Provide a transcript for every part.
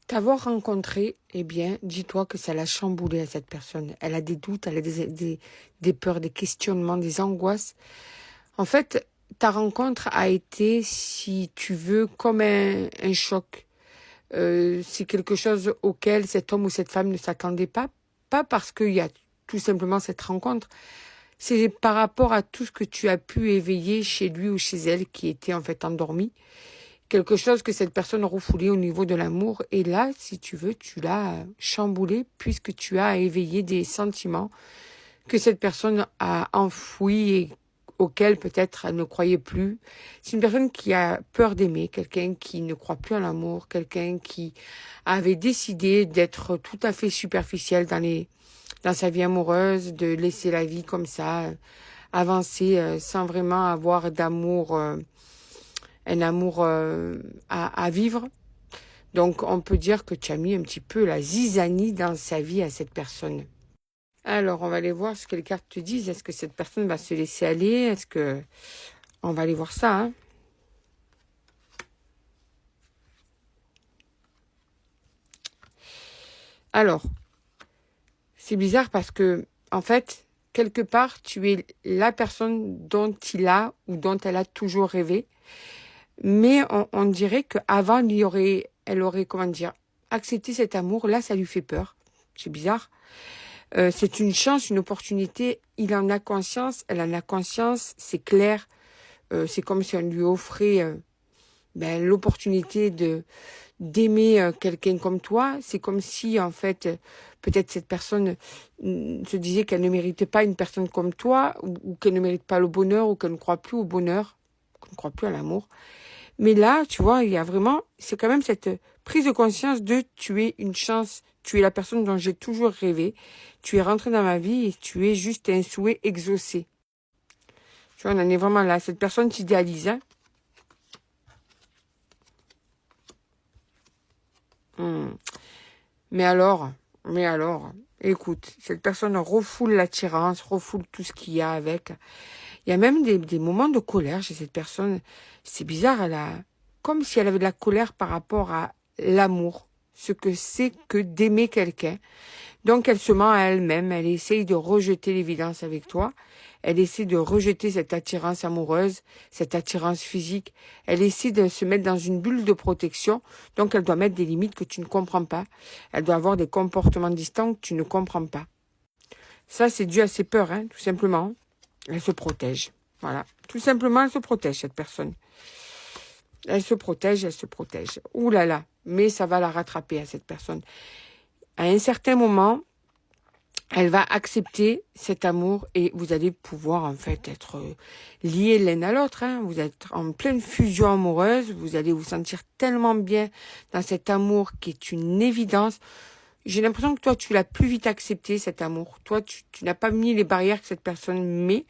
T'avoir rencontré, eh bien, dis-toi que ça l'a chamboulé à cette personne. Elle a des doutes, elle a des peurs, des questionnements, des angoisses. En fait, ta rencontre a été, si tu veux, comme un choc. C'est quelque chose auquel cet homme ou cette femme ne s'attendait pas. Pas parce qu'il y a tout simplement cette rencontre. C'est par rapport à tout ce que tu as pu éveiller chez lui ou chez elle qui était en fait endormi. Quelque chose que cette personne refoulait au niveau de l'amour. Et là, si tu veux, tu l'as chamboulé puisque tu as éveillé des sentiments que cette personne a enfouis et auxquels peut-être elle ne croyait plus. C'est une personne qui a peur d'aimer, quelqu'un qui ne croit plus en l'amour, quelqu'un qui avait décidé d'être tout à fait superficiel dans sa vie amoureuse, de laisser la vie comme ça, avancer sans vraiment avoir d'amour, un amour à vivre. Donc, on peut dire que tu as mis un petit peu la zizanie dans sa vie à cette personne. Alors, on va aller voir ce que les cartes te disent. Est-ce que cette personne va se laisser aller? Est-ce que... On va aller voir ça, hein. Alors, c'est bizarre parce que, en fait, quelque part, tu es la personne dont il a ou dont elle a toujours rêvé. Mais on dirait qu'avant, elle aurait, comment dire, accepté cet amour. Là, ça lui fait peur. C'est bizarre. C'est une chance, une opportunité. Il en a conscience, elle en a conscience, c'est clair. C'est comme si on lui offrait l'opportunité d'aimer quelqu'un comme toi. C'est comme si, en fait, peut-être cette personne se disait qu'elle ne méritait pas une personne comme toi, ou qu'elle ne mérite pas le bonheur, ou qu'elle ne croit plus au bonheur, qu'elle ne croit plus à l'amour. Mais là, tu vois, il y a vraiment, c'est quand même cette prise de conscience de tu es une chance, tu es la personne dont j'ai toujours rêvé, tu es rentré dans ma vie et tu es juste un souhait exaucé. Tu vois, on en est vraiment là. Cette personne t'idéalise, hein. Hmm. Mais alors, écoute, cette personne refoule l'attirance, refoule tout ce qu'il y a avec. Il y a même des moments de colère chez cette personne. C'est bizarre, elle a, comme si elle avait de la colère par rapport à l'amour, ce que c'est que d'aimer quelqu'un. Donc elle se ment à elle-même, elle essaye de rejeter l'évidence avec toi, elle essaie de rejeter cette attirance amoureuse, cette attirance physique, elle essaie de se mettre dans une bulle de protection, donc elle doit mettre des limites que tu ne comprends pas, elle doit avoir des comportements distants que tu ne comprends pas. Ça c'est dû à ses peurs, hein, tout simplement. Elle se protège, voilà. Tout simplement elle se protège cette personne. Elle se protège, elle se protège. Ouh là là, mais ça va la rattraper à cette personne. À un certain moment, elle va accepter cet amour et vous allez pouvoir en fait être liés l'un à l'autre, hein. Vous êtes en pleine fusion amoureuse, vous allez vous sentir tellement bien dans cet amour qui est une évidence. J'ai l'impression que toi, tu l'as plus vite accepté, cet amour. Toi, tu n'as pas mis les barrières que cette personne met.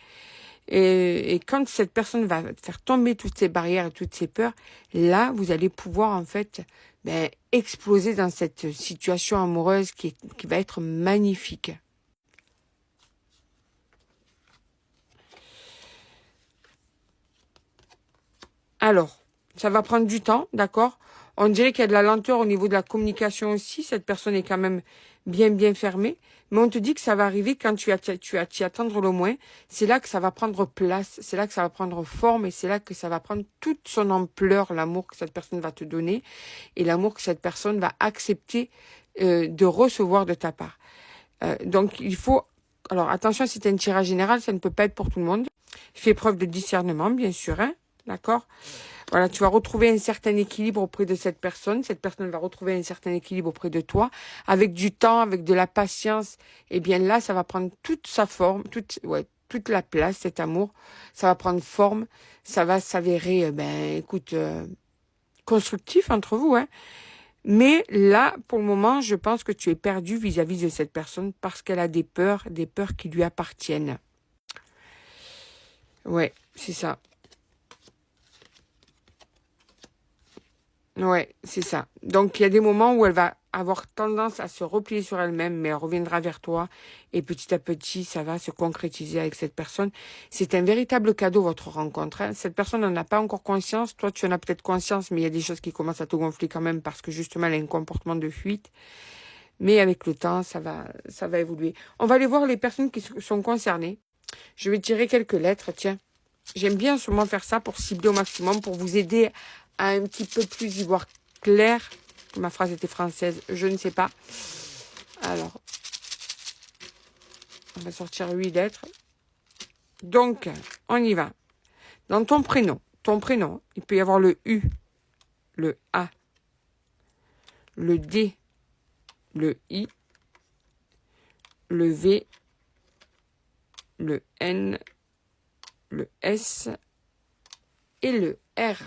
Et quand cette personne va faire tomber toutes ces barrières et toutes ces peurs, là, vous allez pouvoir en fait exploser dans cette situation amoureuse qui va être magnifique. Alors, ça va prendre du temps, d'accord? On dirait qu'il y a de la lenteur au niveau de la communication aussi. Cette personne est quand même bien fermée. Mais on te dit que ça va arriver quand tu as t'y attendre le moins. C'est là que ça va prendre place. C'est là que ça va prendre forme. Et c'est là que ça va prendre toute son ampleur, l'amour que cette personne va te donner. Et l'amour que cette personne va accepter de recevoir de ta part. Donc, il faut... Alors, attention, c'est un tirage général. Ça ne peut pas être pour tout le monde. Fais preuve de discernement, bien sûr, hein. D'accord? Voilà, tu vas retrouver un certain équilibre auprès de cette personne. Cette personne va retrouver un certain équilibre auprès de toi. Avec du temps, avec de la patience, eh bien là, ça va prendre toute sa forme, toute la place, cet amour. Ça va prendre forme. Ça va s'avérer, écoute, constructif entre vous, hein. Mais là, pour le moment, je pense que tu es perdu vis-à-vis de cette personne parce qu'elle a des peurs qui lui appartiennent. Ouais, c'est ça. Ouais, c'est ça. Donc, il y a des moments où elle va avoir tendance à se replier sur elle-même, mais elle reviendra vers toi. Et petit à petit, ça va se concrétiser avec cette personne. C'est un véritable cadeau, votre rencontre. Hein. Cette personne n'en a pas encore conscience. Toi, tu en as peut-être conscience, mais il y a des choses qui commencent à te gonfler quand même parce que justement, elle a un comportement de fuite. Mais avec le temps, ça va évoluer. On va aller voir les personnes qui sont concernées. Je vais tirer quelques lettres, tiens. J'aime bien sûrement faire ça pour cibler au maximum, pour vous aider à un petit peu plus y voir clair. Ma phrase était française, je ne sais pas. Alors, on va sortir 8 lettres. Donc, on y va. Dans ton prénom, il peut y avoir le U, le A, le D, le I, le V, le N, le S et le R.